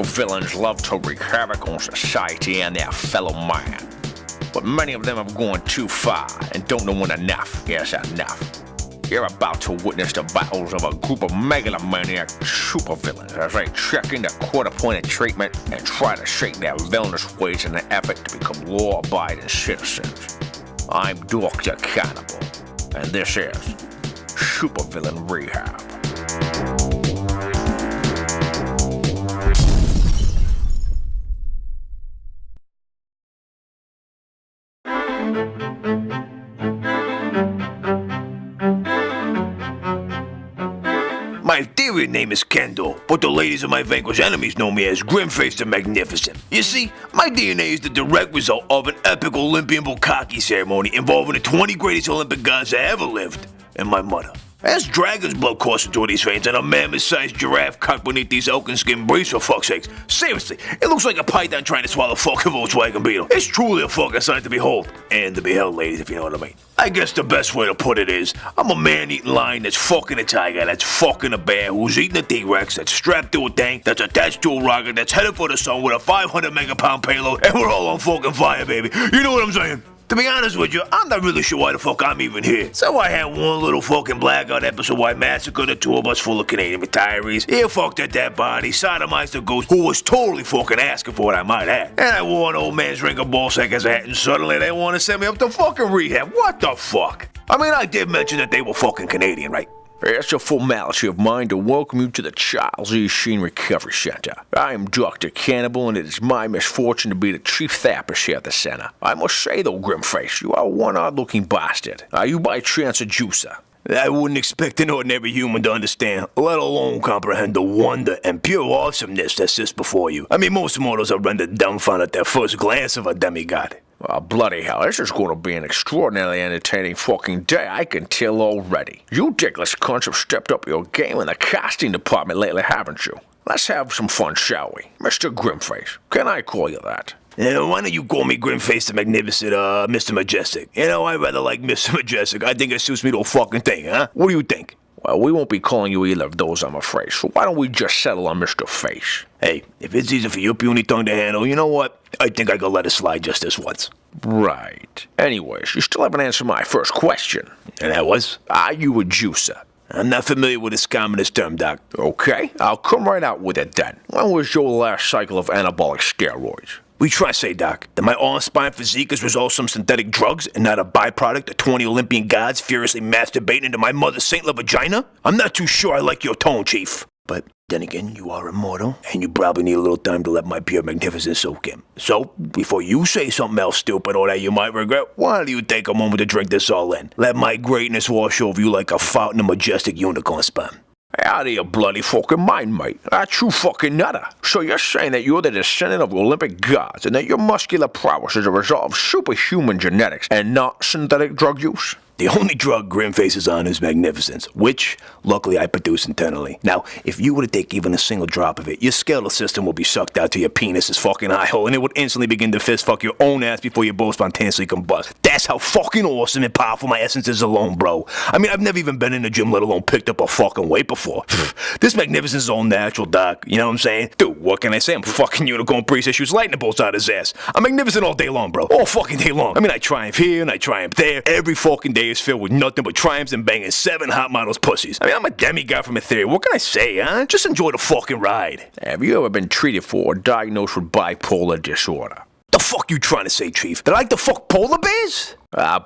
supervillains love to wreak havoc on society and their fellow man. But many of them have gone too far and don't know when enough is enough. You're about to witness the battles of a group of megalomaniac supervillains as they check into court-appointed treatment and try to shake their villainous ways in an effort to become law-abiding citizens. I'm Dr. Cannibal, and this is Supervillain Rehab. My Etheria name is Kendall, but the ladies of my vanquished enemies know me as Grimface the Magnificent. You see, my DNA is the direct result of an epic Olympian bukkake ceremony involving the 20 greatest Olympic gods that ever lived, and my mother. As dragon's blood coursing through these veins and a mammoth-sized giraffe cut beneath these elkin skin briefs, for fuck's sakes. Seriously, it looks like a python trying to swallow a fucking Volkswagen Beetle. It's truly a fucking sight to behold. And to be held, ladies, if you know what I mean. I guess the best way to put it is, I'm a man-eating lion that's fucking a tiger, that's fucking a bear, who's eating a T-Rex, that's strapped to a tank, that's attached to a rocket, that's headed for the sun with a 500 megapound payload, and we're all on fucking fire, baby. You know what I'm saying? To be honest with you, I'm not really sure why the fuck I'm even here. So I had one little fucking blackout episode where I massacred the tour bus full of Canadian retirees, ear fucked a dead body, sodomized a ghost who was totally fucking asking for it, I might add. And I wore an old man's ring of ballsack as a hat, and suddenly they want to send me up to fucking rehab. What the fuck? I mean, I did mention that they were fucking Canadian, right? It's a formality of mine to welcome you to the Charles E. Sheen Recovery Center. I am Dr. Cannibal, and it is my misfortune to be the chief therapist here at the center. I must say, though, Grimface, you are one odd-looking bastard. Are you by chance a juicer? I wouldn't expect an ordinary human to understand, let alone comprehend the wonder and pure awesomeness that sits before you. I mean, most mortals are rendered dumbfounded at their first glance of a demigod. Oh, bloody hell, this is going to be an extraordinarily entertaining fucking day, I can tell already. You dickless cunts have stepped up your game in the casting department lately, haven't you? Let's have some fun, shall we? Mr. Grimface, can I call you that? Why don't you call me Grimface the Magnificent, Mr. Majestic? You know, I rather like Mr. Majestic. I think it suits me to a fucking thing, huh? What do you think? Well, we won't be calling you either of those, I'm afraid, so why don't we just settle on Mr. Face? Hey, if it's easy for your puny tongue to handle, you know what? I think I could let it slide just this once. Right. Anyways, you still haven't answered my first question. And that was? Are you a juicer? I'm not familiar with this commonest term, Doc. Okay, I'll come right out with it then. When was your last cycle of anabolic steroids? We try to say, Doc, that my awe-inspiring physique is a result of some synthetic drugs and not a byproduct of 20 Olympian gods furiously masturbating into my mother's saintly vagina? I'm not too sure I like your tone, Chief. But then again, you are immortal, and you probably need a little time to let my pure magnificence soak in. So, before you say something else stupid or that you might regret, why don't you take a moment to drink this all in? Let my greatness wash over you like a fountain of majestic unicorn sperm. Out of your bloody fucking mind, mate. That's you fucking nutter. So you're saying that you're the descendant of Olympic gods and that your muscular prowess is a result of superhuman genetics and not synthetic drug use? The only drug Grimface is on is magnificence, which, luckily, I produce internally. Now, if you were to take even a single drop of it, your skeletal system will be sucked out to your penis's fucking eye hole, and it would instantly begin to fist fuck your own ass before you both spontaneously combust. That's how fucking awesome and powerful my essence is alone, bro. I mean, I've never even been in the gym, let alone picked up a fucking weight before. This magnificence is all natural, Doc. You know what I'm saying? Dude, what can I say? I'm fucking unicorn priest that shoots lightning bolts out of his ass. I'm magnificent all day long, bro. All fucking day long. I mean, I triumph here and I triumph there. Every fucking day is filled with nothing but triumphs and banging 7 hot models' pussies. I mean, I'm a demigod from Etheria. What can I say, huh? Just enjoy the fucking ride. Have you ever been treated for or diagnosed with bipolar disorder? The fuck you trying to say, Chief? That I like to fuck polar bears?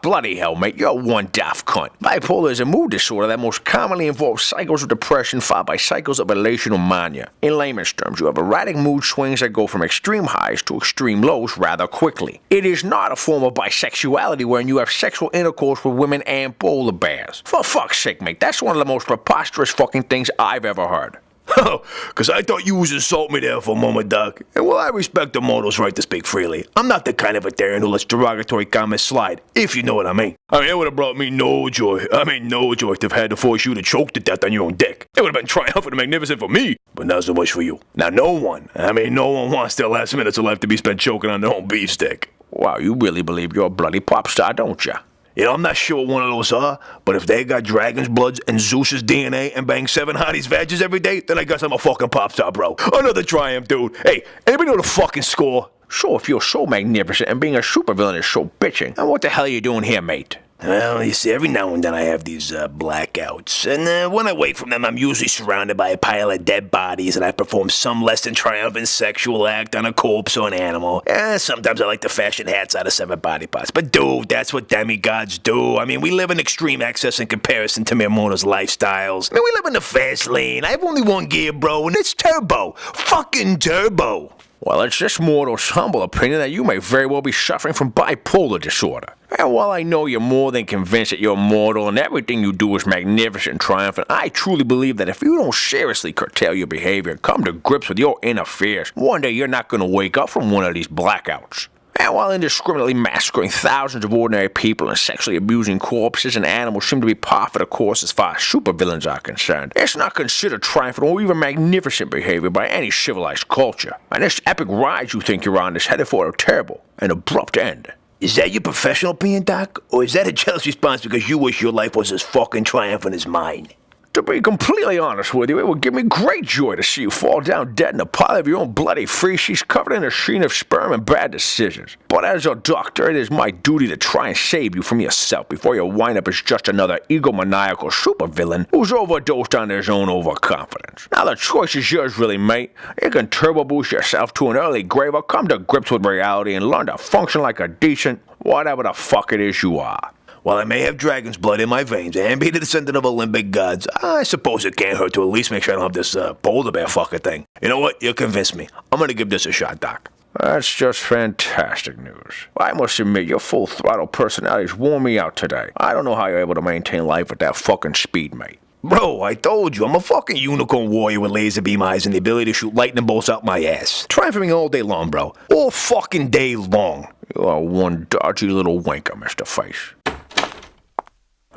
Bloody hell, mate, you're one daft cunt. Bipolar is a mood disorder that most commonly involves cycles of depression followed by cycles of elation or mania. In layman's terms, you have erratic mood swings that go from extreme highs to extreme lows rather quickly. It is not a form of bisexuality wherein you have sexual intercourse with women and polar bears. For fuck's sake, mate, that's one of the most preposterous fucking things I've ever heard. Oh, because I thought you was insulting me there for a moment, Doc. And well, I respect the mortal's right to speak freely. I'm not the kind of Etherean who lets derogatory comments slide, if you know what I mean. I mean, it would have brought me no joy. No joy to have had to force you to choke to death on your own dick. It would have been triumphant and magnificent for me, but not so much for you. Now, no one wants their last minutes of life to be spent choking on their own beef stick. Wow, you really believe you're a bloody pop star, don't you? I'm not sure what one of those are, but if they got dragon's bloods and Zeus's DNA and bang 7 hotties vages every day, then I guess I'm a fucking pop star, bro. Another triumph, dude. Hey, anybody know the fucking score? Sure, if you're so magnificent and being a supervillain is so bitching. And what the hell are you doing here, mate? Well, you see, every now and then I have these blackouts, and when I wake from them, I'm usually surrounded by a pile of dead bodies, and I perform some less than triumphant sexual act on a corpse or an animal. Sometimes I like to fashion hats out of 7 body parts, but dude, that's what demigods do. I mean, we live in extreme excess in comparison to mere mortals' lifestyles. I mean, we live in the fast lane. I have only one gear, bro, and it's turbo. Fucking turbo. Well, it's this mortal's humble opinion that you may very well be suffering from bipolar disorder. And while I know you're more than convinced that you're mortal and everything you do is magnificent and triumphant, I truly believe that if you don't seriously curtail your behavior and come to grips with your inner fears, one day you're not going to wake up from one of these blackouts. And while indiscriminately massacring thousands of ordinary people and sexually abusing corpses and animals seem to be par for the course as far as supervillains are concerned, it's not considered triumphant or even magnificent behavior by any civilized culture. And this epic ride you think you're on is headed for a terrible and abrupt end. Is that your professional opinion, Doc? Or is that a jealous response because you wish your life was as fucking triumphant as mine? To be completely honest with you, it would give me great joy to see you fall down dead in a pile of your own bloody feces covered in a sheen of sperm and bad decisions. But as a doctor, it is my duty to try and save you from yourself before you wind up as just another egomaniacal supervillain who's overdosed on his own overconfidence. Now the choice is yours really, mate. You can turbo boost yourself to an early grave or come to grips with reality and learn to function like a decent, whatever the fuck it is you are. While I may have dragon's blood in my veins and be the descendant of Olympic gods, I suppose it can't hurt to at least make sure I don't have this polar bear fucker thing. You know what? You convinced me. I'm gonna give this a shot, Doc. That's just fantastic news. I must admit, your full throttle personality's worn me out today. I don't know how you're able to maintain life with that fucking speed, mate. Bro, I told you, I'm a fucking unicorn warrior with laser beam eyes and the ability to shoot lightning bolts out my ass. Try for me all day long, bro. All fucking day long. You are one dodgy little wanker, Mr. Face.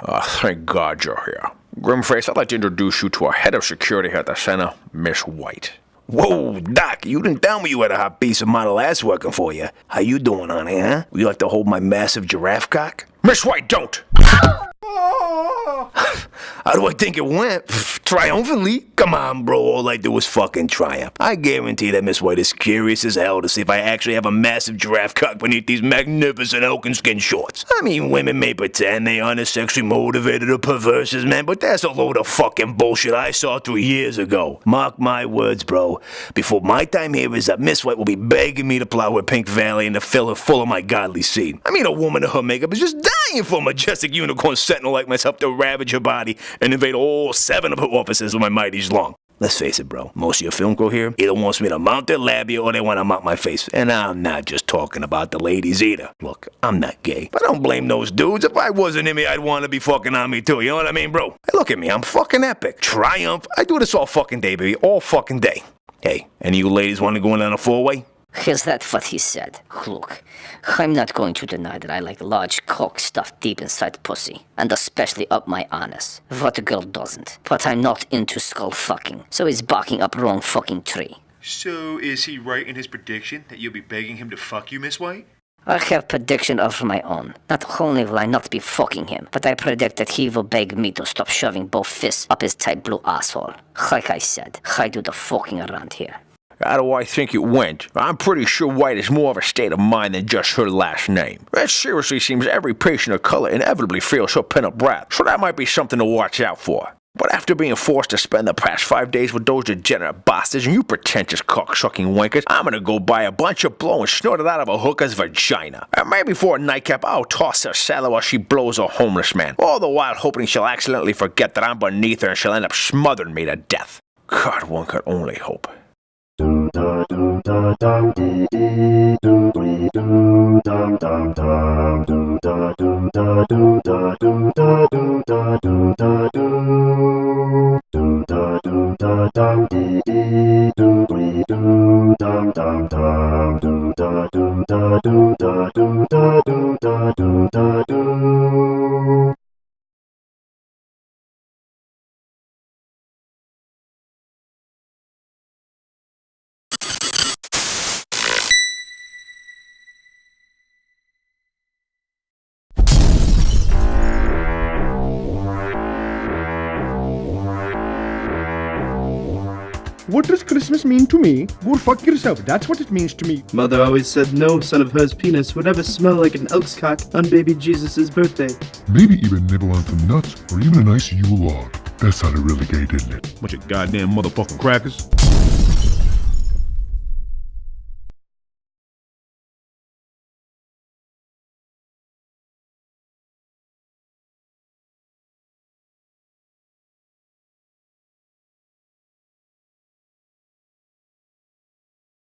Thank God you're here. Grimface, I'd like to introduce you to our head of security here at the center, Miss White. Whoa, Doc, you didn't tell me you had a hot piece of model ass working for you. How you doing, honey, huh? Would you like to hold my massive giraffe cock? Miss White, don't! How do I think it went? Triumphantly? Come on, bro, all I do is fucking triumph. I guarantee that Miss White is curious as hell to see if I actually have a massive giraffe cock beneath these magnificent elkin skin shorts. I mean, women may pretend they aren't as sexually motivated or perverse as men, but that's a load of fucking bullshit I saw 3 years ago. Mark my words, bro. Before my time here is up, Miss White will be begging me to plow her Pink Valley and to fill her full of my godly seed. I mean, a woman in her makeup is just dying for a majestic unicorn sentinel like myself to ravage her body and invade all 7 of her offices with my mighties long. Let's face it, bro. Most of your film crew here either wants me to mount their labia or they want to mount my face. And I'm not just talking about the ladies either. Look, I'm not gay, but I don't blame those dudes. If I wasn't in me, I'd want to be fucking on me too. You know what I mean, bro? Hey, look at me. I'm fucking epic. Triumph. I do this all fucking day, baby. All fucking day. Hey, any of you ladies want to go in on a 4-way? Is that what he said? Look, I'm not going to deny that I like large cock stuffed deep inside pussy, and especially up my anus. What girl doesn't? But I'm not into skull fucking, so he's barking up wrong fucking tree. So is he right in his prediction that you'll be begging him to fuck you, Miss White? I have prediction of my own. Not only will I not be fucking him, but I predict that he will beg me to stop shoving both fists up his tight blue asshole. Like I said, I do the fucking around here. How do I think it went? I'm pretty sure White is more of a state of mind than just her last name. It seriously seems every patient of color inevitably feels her pent-up wrath, so that might be something to watch out for. But after being forced to spend the past 5 days with those degenerate bastards and you pretentious cock-sucking wankers, I'm gonna go buy a bunch of blow and snort it out of a hooker's vagina. And maybe for a nightcap, I'll toss her salad while she blows a homeless man, all the while hoping she'll accidentally forget that I'm beneath her and she'll end up smothering me to death. God, one could only hope. What does Christmas mean to me? Go fuck yourself. That's what it means to me. Mother always said no son of hers penis would ever smell like an elk's cock on baby Jesus' birthday. Maybe even nibble on some nuts or even a nice Yule log. That sounded really gay, didn't it? Bunch of goddamn motherfucking crackers.